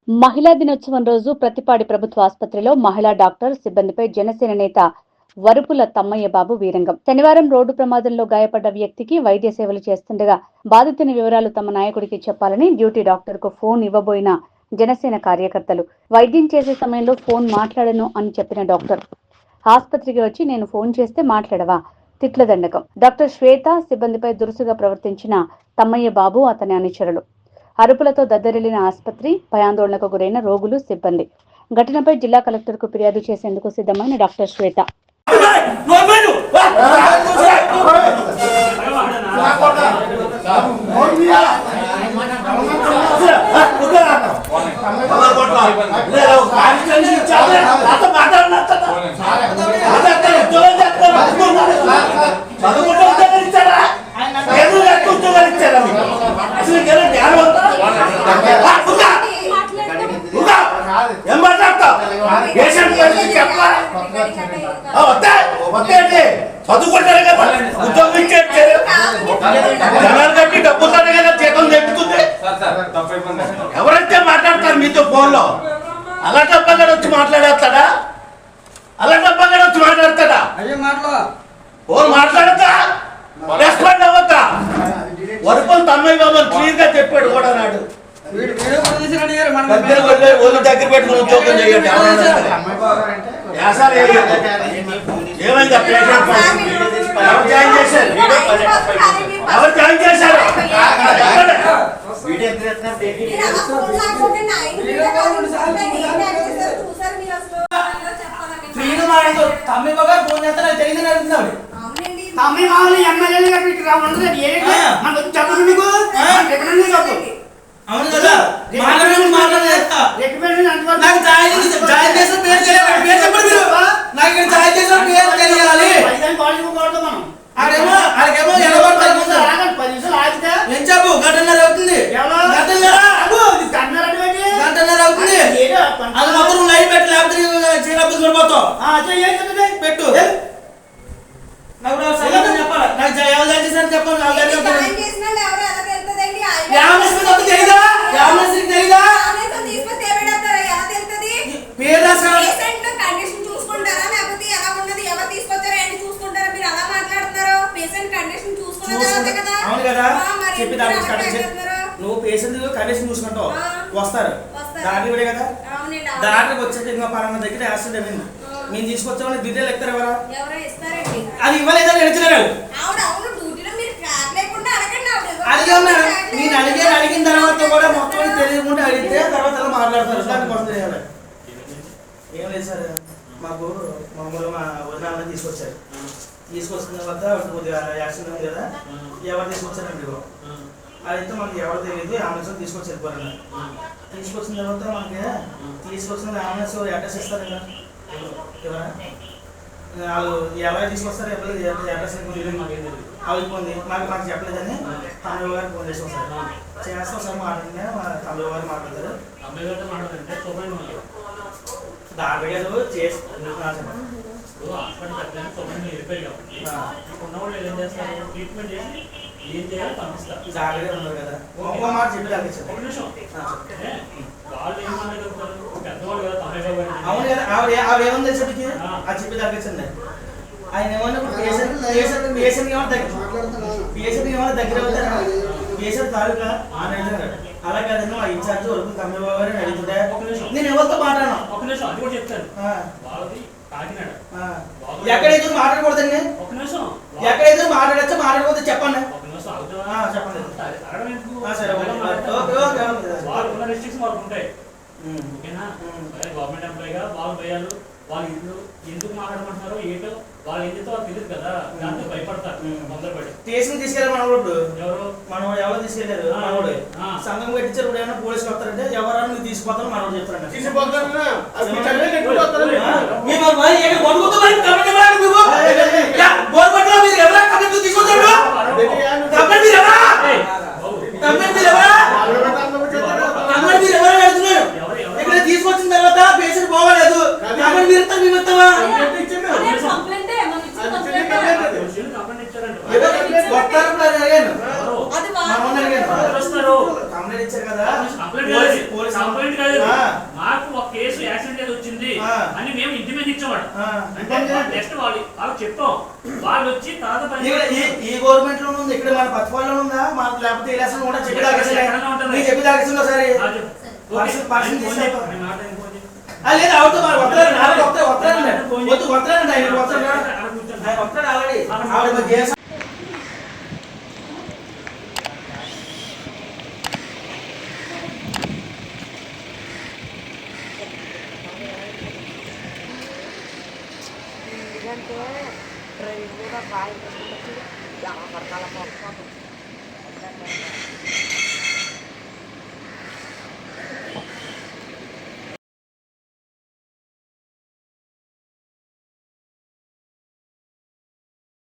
మహిళా దినోత్సవం రోజు ప్రతిపాడి ప్రభుత్వ ఆసుపత్రిలో మహిళా డాక్టర్ సిబ్బందిపై జనసేన నేత వరుపుల తమ్మయ్య బాబు వీరంగం. శనివారం రోడ్డు ప్రమాదంలో గాయపడ్డ వ్యక్తికి వైద్య సేవలు చేస్తుండగా బాధితుని వివరాలు తమ నాయకుడికి చెప్పాలని డ్యూటీ డాక్టర్ కు ఫోన్ ఇవ్వబోయిన జనసేన కార్యకర్తలు వైద్యం చేసే సమయంలో ఫోన్ మాట్లాడను అని చెప్పిన డాక్టర్ ఆసుపత్రికి వచ్చి నేను ఫోన్ చేస్తే మాట్లాడవా తిట్ల దండకం. డాక్టర్ శ్వేత సిబ్బందిపై దురుసుగా ప్రవర్తించిన తమ్మయ్య బాబు అతని అనుచరులు అరుపులతో దద్దరిల్లిన ఆసుపత్రి, భయాందోళనకు గురైన రోగులు, సిబ్బంది. ఘటనపై జిల్లా కలెక్టర్ కు ఫిర్యాదు చేసేందుకు సిద్ధమైన డాక్టర్ శ్వేత చదువుకుంటారు కదా ఉద్యోగం ఇచ్చేది జనాలు కట్టి డబ్బుతారు కదా జీతం తెప్పుతుంది. ఎవరైతే మాట్లాడతారు మీతో ఫోన్లో అలా డబ్బగా వచ్చి మాట్లాడేస్తాడా? ఫోన్ మాట్లాడతా రెస్పాండ్ అవ్వతా? వరుపుల తమ్మయ్య బాబు క్లియర్ గా చెప్పాడు కూడా నాడు దగ్గర పెట్టుకుని ఉద్యోగం చేయండి. ఏమైందా పేషెంట్ ఎవరు జాయిన్ చేశారు? ఎవరు జాయిన్ చేశారు? అవును కదా చెప్పు గంటన్నర అవుతుంది అది మొత్తం లైట్ పెట్టి లేకపోతే చీరపోతావు పెట్టు చెప్పాలి. నాకు ఎవరు చేశారు చెప్పాలి. అవును కదా చెప్పి నువ్వు పేషెంట్ కండిషన్ చూసుకుంటావు వస్తారు డాక్టర్ కూడా కదా డాక్టర్కి వచ్చేది ఇంకా పలానా దగ్గర యాక్సిడెంట్ అయింది మేము తీసుకొచ్చామని డీటెయిల్ ఎత్తారు ఎవరా? అది ఇవ్వలేదని అడుగుతున్నారు. నేను అడిగిన తర్వాత కూడా మొత్తం తెలియకుండా అడిగితే తర్వాత మాట్లాడతారు. దానికోసం తెలియాలి. ఏం లేదు సార్, మాకు మామూలుగా మా వదిన తీసుకొచ్చారు. తీసుకొచ్చిన తర్వాత కొద్దిగా యాక్సిడెంట్ ఉంది కదా, ఎవరు తీసుకొచ్చారండి అదైతే మనకి ఎవరు తెలియదు. అంబులెన్స్ తీసుకొచ్చి వెళ్ళిపోయారు. తీసుకొచ్చిన తర్వాత మనకి తీసుకొచ్చిన అంబులెన్స్ అడ్రస్ ఇస్తారు కదా ఎవరా? వాళ్ళు ఎవరైనా తీసుకొస్తారు ఎవరు అడ్రస్ అయిపోయింది మాకు చెప్పలేదని తమిళ గారు ఫోన్ చేసి వస్తారు. చేస్తాం సార్ మాట్లాడితే తమిళ గారు మాట్లాడతారు. డాక్టర్ గారు చేసి జాగ్రత్తగా ఉన్నారు కదా ఒక్క మాట చెప్పి అవును కదా ఆవిడ ఏమన్నా తెలిసేటికి అది చెప్పి తగ్గించండి. ఆయన ఏమన్నా పేషెంట్ ఏమన్నా దగ్గర అవుతారా? పేషెంట్ తాలూకా అలా కాదండి మా ఇన్ఛార్జ్ వరకు తమ్మిబాబు గారిని అడుగుతుంటే నేను ఎవరితో మాట్లాడను. ఒక నిమిషం అది కూడా చెప్తాను. ఎక్కడైతే మాట్లాడకూడదండి, ఎక్కడైతే మాట్లాడచ్చో మాట్లాడకూడదు చెప్పండి. చెప్పండి సరే గవర్నమెంట్ ఎంప్లాయీగా వాళ్ళు భయాలు వాళ్ళు ఎందుకు మాట్లాడమంటున్నారో ఏంటో వాళ్ళు ఏం చేస్తే వాళ్ళు తెలియదు కదా, దాంతో భయపడతారు తొందరపడి. స్టేషన్ తీసుకెళ్ళారు మనోడు మనోడు ఎవరు తీసుకెళ్ళారు మనోడు సంఘం కట్టించారు. ఇప్పుడు ఏమైనా పోలీసులు వస్తారంటే ఎవరైనా నువ్వు తీసుకుపోతాను మనోడు చెప్తారంట. తీసుకొచ్చిన తర్వాత పేషెంట్ పోవలేదు కంప్లైంట్ ఇచ్చారు కదా. కంప్లైంట్ కాదు, పోలీస్ కంప్లైంట్ కాదు. ఆ. మాకు ఒక కేసు యాక్సిడెంట్ ఏదో వచ్చింది ఆ. అని మేము ఇంటి మీద ఇచ్చామంట. ఆ. అంటే నెక్స్ట్ వాళ్ళకి చెప్పాం, వాళ్ళు వచ్చి తర్వాత పని ఈ గవర్నమెంట్ లో ఉంది, ఇక్కడ మన పత్తిపాలలో ఉందా, మనకు లేకపోతే ఈ లెసన్ కూడా చెప్పి తాగేసిందో సరే పర్సన్ తీసేస్తా. లేదు అవుతుంది మరి వస్తారండి, ఆల్రెడీ వస్తారండి ఆయన వస్తాడు ఆల్రెడీ ఆవిడ మరి చేస్తా. ఎందుకంటే ట్రైన్ కూడా బాగా jangan berkalah-kalah.